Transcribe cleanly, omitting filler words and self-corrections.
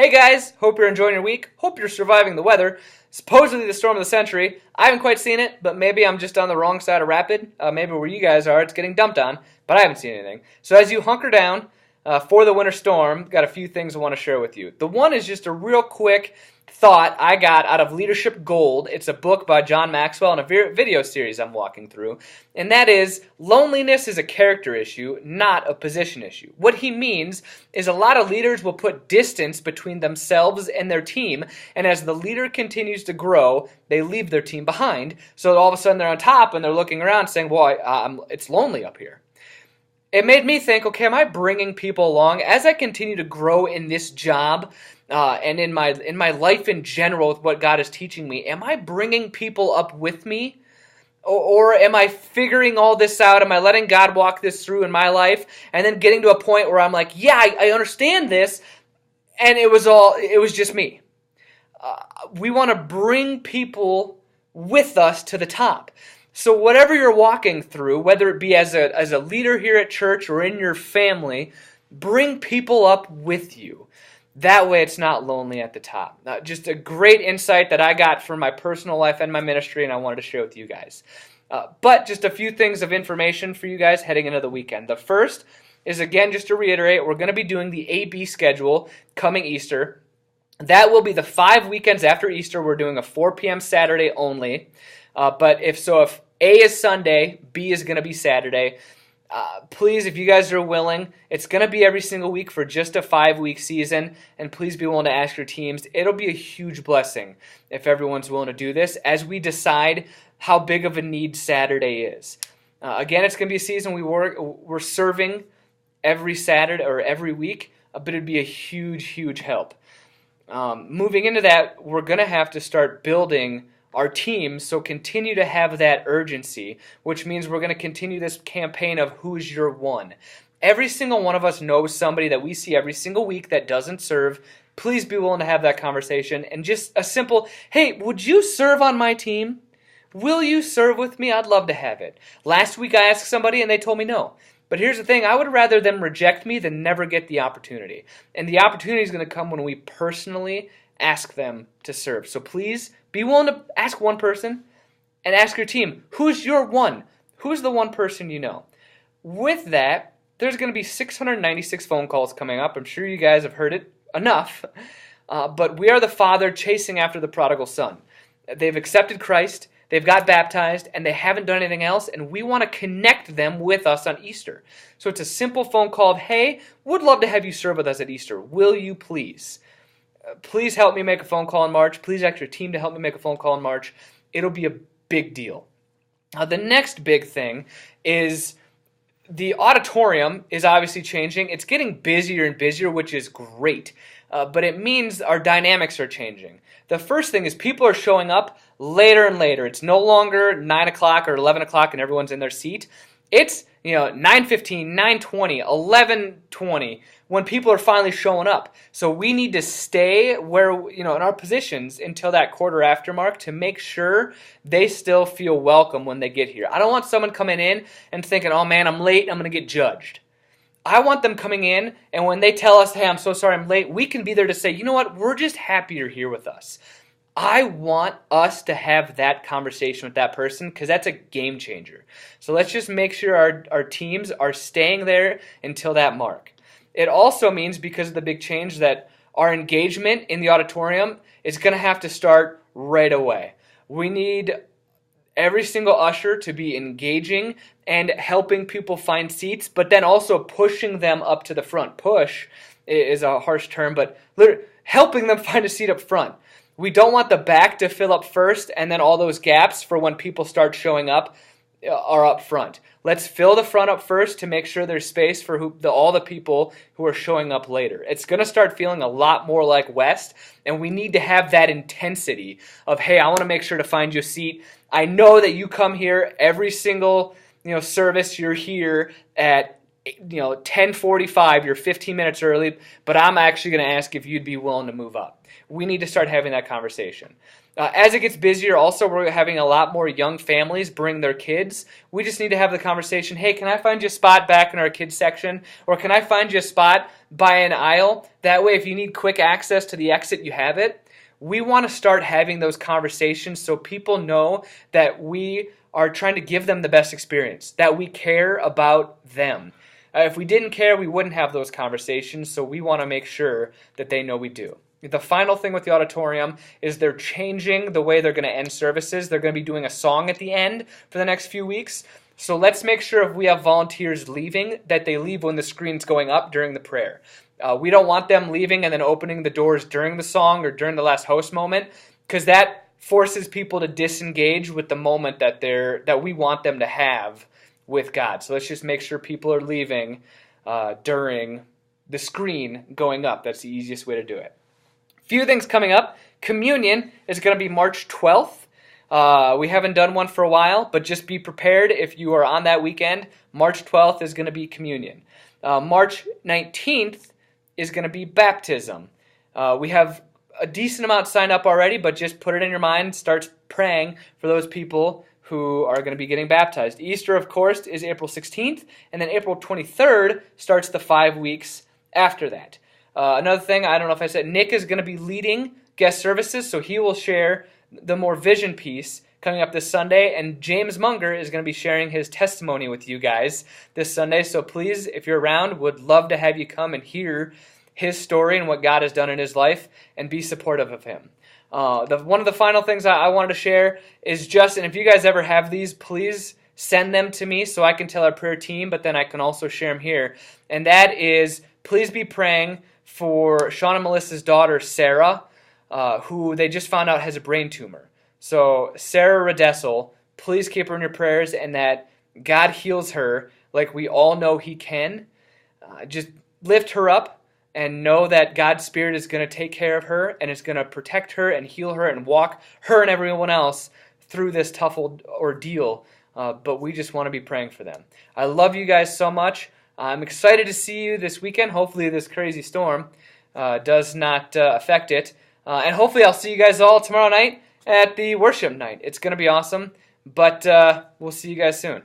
Hey guys, hope you're enjoying your week. Hope you're surviving the weather. Supposedly the storm of the century. I haven't quite seen it, but maybe I'm just on the wrong side of rapid. Maybe where you guys are, it's getting dumped on, but I haven't seen anything. So as you hunker down for the winter storm, got a few things I want to share with you. The one is just a real quick thought I got out of Leadership Gold. It's a book by John Maxwell and a video series I'm walking through. And that is, loneliness is a character issue, not a position issue. What he means is a lot of leaders will put distance between themselves and their team, and as the leader continues to grow, they leave their team behind. So all of a sudden they're on top and they're looking around saying, well, it's lonely up here. It made me think, okay, am I bringing people along as I continue to grow in this job and in my life in general with what God is teaching me? Am I bringing people up with me? Or am I figuring all this out? Am I letting God walk this through in my life and then getting to a point where I'm like, yeah, I understand this, and it was just me. We want to bring people with us to the top. So whatever you're walking through, whether it be as a leader here at church or in your family, bring people up with you. That way it's not lonely at the top. Just a great insight that I got from my personal life and my ministry, and I wanted to share with you guys. But just a few things of information for you guys heading into the weekend. The first is, again, just to reiterate, we're going to be doing the AB schedule coming Easter. That will be the 5 weekends after Easter. We're doing a 4 p.m. Saturday only. But if A is Sunday, B is going to be Saturday. Please, if you guys are willing, it's going to be every single week for just a 5-week season, and please be willing to ask your teams. It'll be a huge blessing if everyone's willing to do this as we decide how big of a need Saturday is. Again, it's going to be a season we're serving every Saturday or every week, but it'd be a huge, huge help. Moving into that, we're going to have to start building our teams, so continue to have that urgency, which means we're going to continue this campaign of who's your one. Every single one of us knows somebody that we see every single week that doesn't serve. Please be willing to have that conversation and just a simple, hey, would you serve on my team? Will you serve with me? I'd love to have it. Last week I asked somebody and they told me no. But here's the thing, I would rather them reject me than never get the opportunity. And the opportunity is going to come when we personally ask them to serve. So please be willing to ask one person and ask your team, who's your one? Who's the one person you know? With that, there's going to be 696 phone calls coming up. I'm sure you guys have heard it enough. But we are the father chasing after the prodigal son. They've accepted Christ, they've got baptized, and they haven't done anything else, and we want to connect them with us on Easter. So it's a simple phone call of, hey, would love to have you serve with us at Easter. Will you please? Please help me make a phone call in March. Please ask your team to help me make a phone call in March. It'll be a big deal. The next big thing is the auditorium is obviously changing. It's getting busier and busier, which is great. But it means our dynamics are changing. The first thing is people are showing up later and later. It's no longer 9 o'clock or 11 o'clock and everyone's in their seat. It's 9:15, 9:20, 11:20 when people are finally showing up. So we need to stay where in our positions until that quarter after mark to make sure they still feel welcome when they get here. I don't want someone coming in and thinking, oh man, I'm late, I'm going to get judged. I want them coming in, and when they tell us, hey, I'm so sorry I'm late, we can be there to say, you know what, we're just happy you're here with us. I want us to have that conversation with that person because that's a game changer. So let's just make sure our teams are staying there until that mark. It also means, because of the big change, that our engagement in the auditorium is going to have to start right away. We need every single usher to be engaging and helping people find seats, but then also pushing them up to the front. Push is a harsh term, but literally helping them find a seat up front. We don't want the back to fill up first and then all those gaps for when people start showing up are up front. Let's fill the front up first to make sure there's space for all the people who are showing up later. It's going to start feeling a lot more like West, and we need to have that intensity of, hey, I want to make sure to find you a seat. I know that you come here every single service. You're here at 10:45, you're 15 minutes early, but I'm actually going to ask if you'd be willing to move up. We need to start having that conversation. As it gets busier, also, we're having a lot more young families bring their kids. We just need to have the conversation, hey, can I find you a spot back in our kids section? Or can I find you a spot by an aisle? That way, if you need quick access to the exit, you have it. We want to start having those conversations so people know that we are trying to give them the best experience, that we care about them. If we didn't care, we wouldn't have those conversations, so we want to make sure that they know we do. The final thing with the auditorium is they're changing the way they're going to end services. They're going to be doing a song at the end for the next few weeks. So let's make sure if we have volunteers leaving, that they leave when the screen's going up during the prayer. We don't want them leaving and then opening the doors during the song or during the last host moment, because that forces people to disengage with the moment that we want them to have with God. So let's just make sure people are leaving during the screen going up. That's the easiest way to do it. Few things coming up. Communion is going to be March 12th. We haven't done one for a while, but just be prepared if you are on that weekend. March 12th is going to be communion. March 19th is going to be baptism. We have a decent amount signed up already, but just put it in your mind. Start praying for those people who are going to be getting baptized. Easter, of course, is April 16th, and then April 23rd starts the 5 weeks after that. Another thing, I don't know if I said, Nick is going to be leading guest services, so he will share the more vision piece coming up this Sunday, and James Munger is going to be sharing his testimony with you guys this Sunday, so please, if you're around, would love to have you come and hear his story and what God has done in his life, and be supportive of him. One of the final things I wanted to share is and if you guys ever have these, please send them to me so I can tell our prayer team, but then I can also share them here, and that is, please be praying for Sean and Melissa's daughter, Sarah, who they just found out has a brain tumor. So Sarah Redessel, please keep her in your prayers, and that God heals her like we all know he can. Just lift her up and know that God's Spirit is going to take care of her and is going to protect her and heal her and walk her and everyone else through this tough ordeal. But we just want to be praying for them. I love you guys so much. I'm excited to see you this weekend. Hopefully this crazy storm does not affect it. And hopefully I'll see you guys all tomorrow night at the worship night. It's going to be awesome. But we'll see you guys soon.